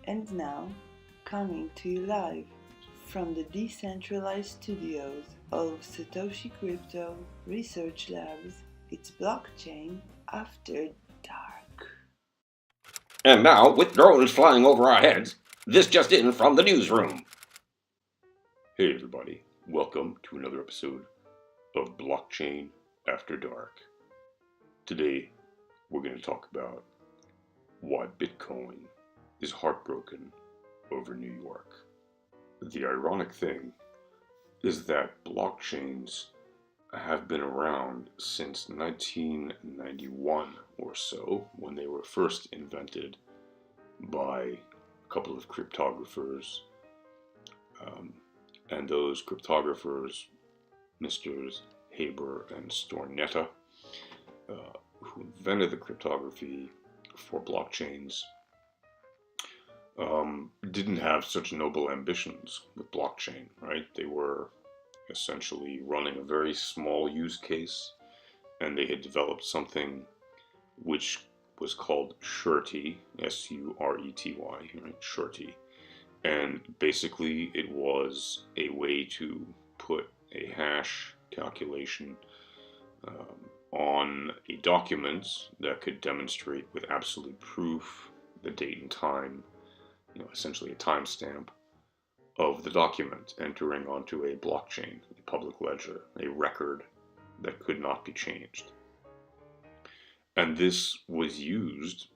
And now, coming to you live from the decentralized studios of Satoshi Crypto Research Labs, it's Blockchain After Dark. And now, with drones flying over our heads, this just in from the newsroom. Hey everybody, welcome to another episode of Blockchain After Dark. Today, we're going to talk about why Bitcoin is heartbroken over New York. The ironic thing is that blockchains have been around since 1991 or so, when they were first invented by a couple of cryptographers. And those cryptographers, Mr. Haber and Stornetta, who invented the cryptography for blockchains, didn't have such noble ambitions with blockchain, right? They were essentially running a very small use case, and they had developed something which was called surety, S-U-R-E-T-Y, right? Surety. And basically it was a way to put a hash calculation on a document that could demonstrate with absolute proof the date and time, essentially a timestamp of the document entering onto a blockchain, a public ledger, a record that could not be changed. And this was used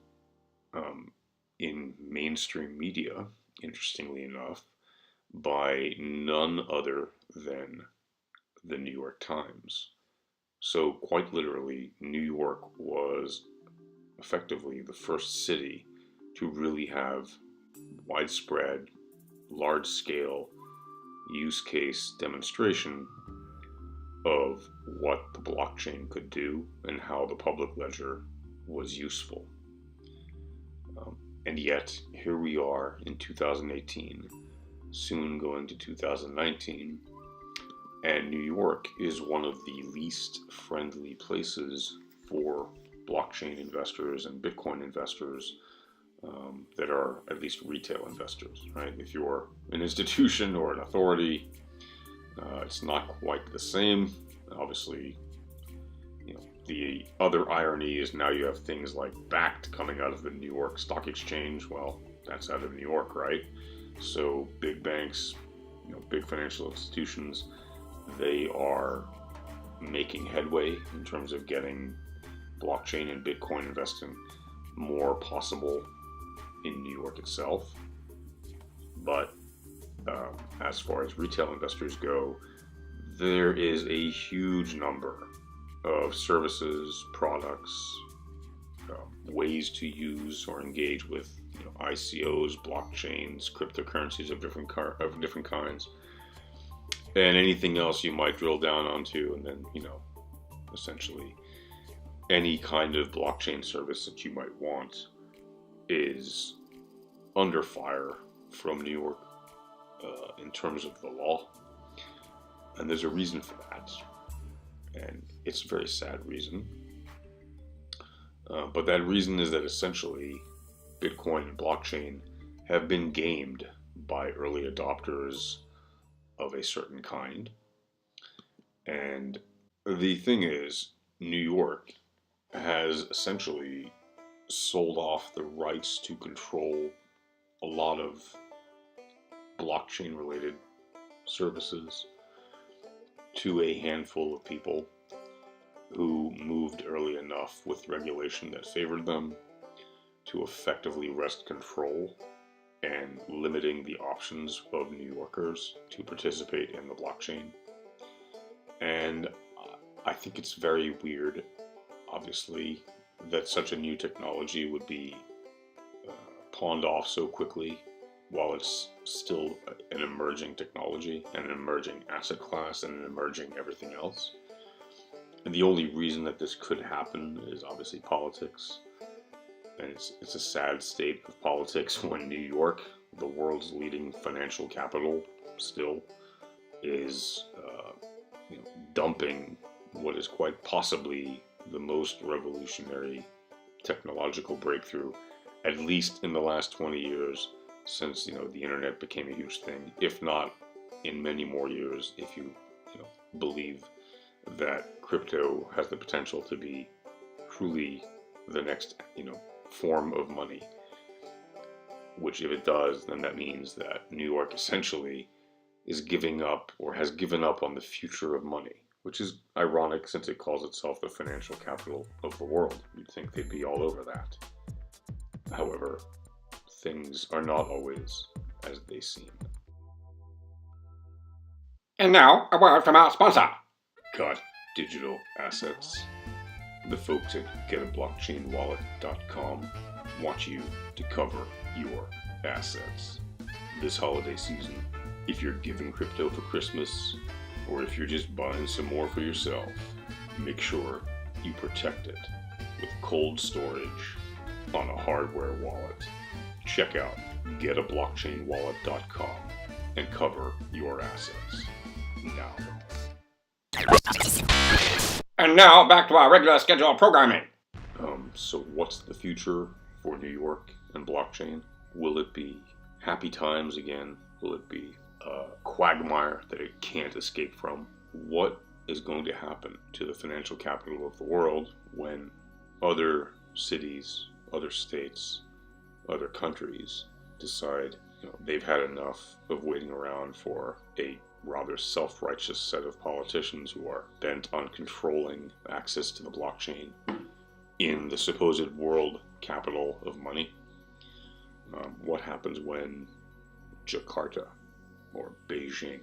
in mainstream media, interestingly enough, by none other than the New York Times. So quite literally, New York was effectively the first city to really have widespread, large-scale use case demonstration of what the blockchain could do and how the public ledger was useful. And yet, here we are in 2018, soon going to 2019, and New York is one of the least friendly places for blockchain investors and Bitcoin investors that are at least retail investors, right? If you're an institution or an authority, it's not quite the same. Obviously, the other irony is now you have things like Bakkt coming out of the New York Stock Exchange. Well, that's out of New York, right? So big banks, big financial institutions, they are making headway in terms of getting blockchain and Bitcoin investing more possible in New York itself. But as far as retail investors go, there is a huge number of services, products, ways to use or engage with ICOs, blockchains, cryptocurrencies of different kinds, and anything else you might drill down onto, and then essentially any kind of blockchain service that you might want is under fire from New York in terms of the law. And there's a reason for that. And it's a very sad reason. But that reason is that essentially Bitcoin and blockchain have been gamed by early adopters of a certain kind. And the thing is, New York has essentially sold off the rights to control a lot of blockchain related services to a handful of people who moved early enough with regulation that favored them to effectively wrest control and limiting the options of New Yorkers to participate in the blockchain. And I think it's very weird, obviously, that such a new technology would be pawned off so quickly while it's still an emerging technology and an emerging asset class and an emerging everything else. And the only reason that this could happen is obviously politics. And it's a sad state of politics when New York, the world's leading financial capital, still is dumping what is quite possibly the most revolutionary technological breakthrough, at least in the last 20 years, since the internet became a huge thing, if not in many more years, if you believe that crypto has the potential to be truly the next form of money. Which, if it does, then that means that New York essentially is giving up, or has given up, on the future of money, which is ironic since it calls itself the financial capital of the world. You'd think they'd be all over that. However, things are not always as they seem. And now, a word from our sponsor. Got digital assets. The folks at getablockchainwallet.com want you to cover your assets. This holiday season, if you're giving crypto for Christmas, or if you're just buying some more for yourself, make sure you protect it with cold storage on a hardware wallet. Check out getablockchainwallet.com and cover your assets now. And now, back to our regular scheduled programming. So what's the future for New York and blockchain? Will it be happy times again? Will it be a quagmire that it can't escape from? What is going to happen to the financial capital of the world when other cities, other states, other countries decide they've had enough of waiting around for a rather self-righteous set of politicians who are bent on controlling access to the blockchain in the supposed world capital of money? What happens when Jakarta, or Beijing,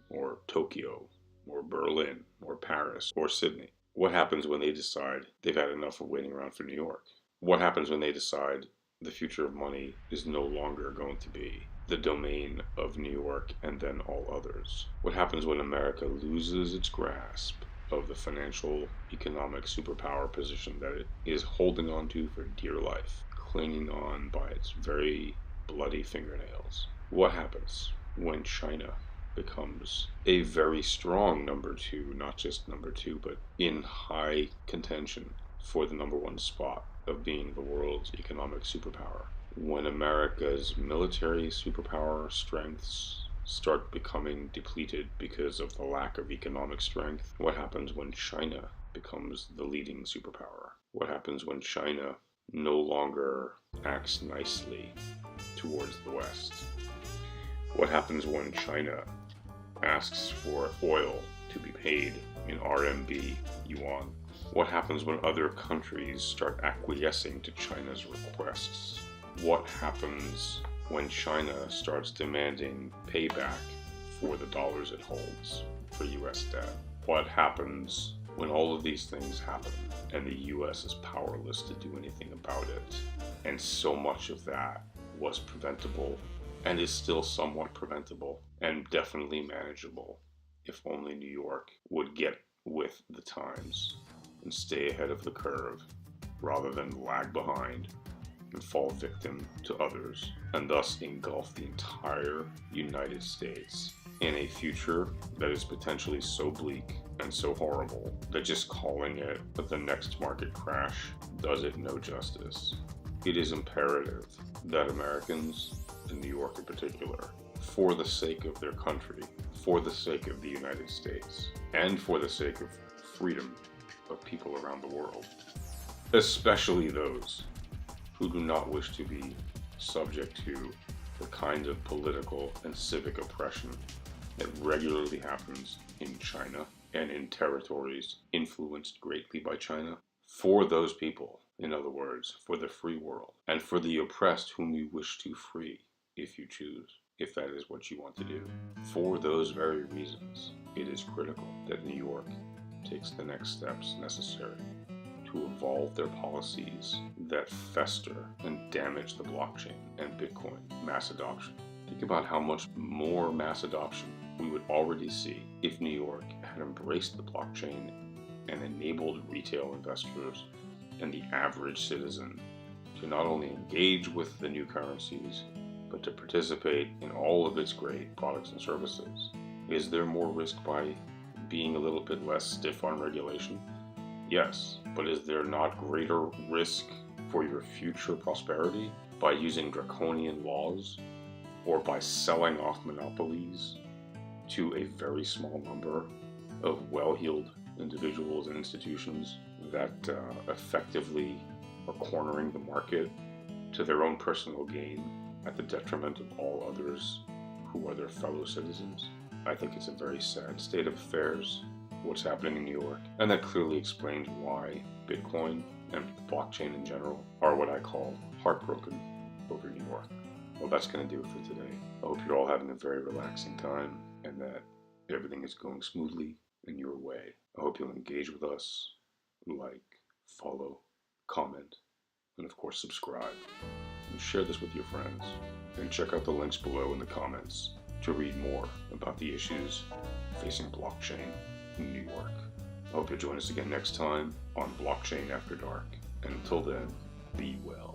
or Tokyo, or Berlin, or Paris, or Sydney? What happens when they decide they've had enough of waiting around for New York? What happens when they decide the future of money is no longer going to be the domain of New York and then all others? What happens when America loses its grasp of the financial economic superpower position that it is holding on to for dear life, clinging on by its very bloody fingernails? What happens when China becomes a very strong number two, not just number two, but in high contention for the number one spot of being the world's economic superpower? When America's military superpower strengths start becoming depleted because of the lack of economic strength? What happens when China becomes the leading superpower? What happens when China no longer acts nicely towards the West? What happens when China asks for oil to be paid in RMB yuan? What happens when other countries start acquiescing to China's requests? What happens when China starts demanding payback for the dollars it holds for US debt? What happens when all of these things happen and the US is powerless to do anything about it? And so much of that was preventable and is still somewhat preventable and definitely manageable if only New York would get with the times and stay ahead of the curve rather than lag behind and fall victim to others, and thus engulf the entire United States in a future that is potentially so bleak and so horrible that just calling it the next market crash does it no justice. It is imperative that Americans, in New York in particular, for the sake of their country, for the sake of the United States, and for the sake of freedom of people around the world, especially those who do not wish to be subject to the kind of political and civic oppression that regularly happens in China and in territories influenced greatly by China. For those people, in other words, for the free world, and for the oppressed whom you wish to free, if you choose, if that is what you want to do. For those very reasons, it is critical that New York takes the next steps necessary to evolve their policies that fester and damage the blockchain and Bitcoin mass adoption. Think about how much more mass adoption we would already see if New York had embraced the blockchain and enabled retail investors and the average citizen to not only engage with the new currencies, but to participate in all of its great products and services. Is there more risk by being a little bit less stiff on regulation? Yes, but is there not greater risk for your future prosperity by using draconian laws or by selling off monopolies to a very small number of well-heeled individuals and institutions that effectively are cornering the market to their own personal gain at the detriment of all others who are their fellow citizens. I think it's a very sad state of affairs, what's happening in New York, and that clearly explains why Bitcoin and blockchain in general are what I call heartbroken over New York. Well, that's going to do it for today. I hope you're all having a very relaxing time and that everything is going smoothly in your way. I hope you'll engage with us, like, follow, comment, and of course subscribe. And share this with your friends. And check out the links below in the comments to read more about the issues facing blockchain in New York. I hope you'll join us again next time on Blockchain After Dark. And until then, be well.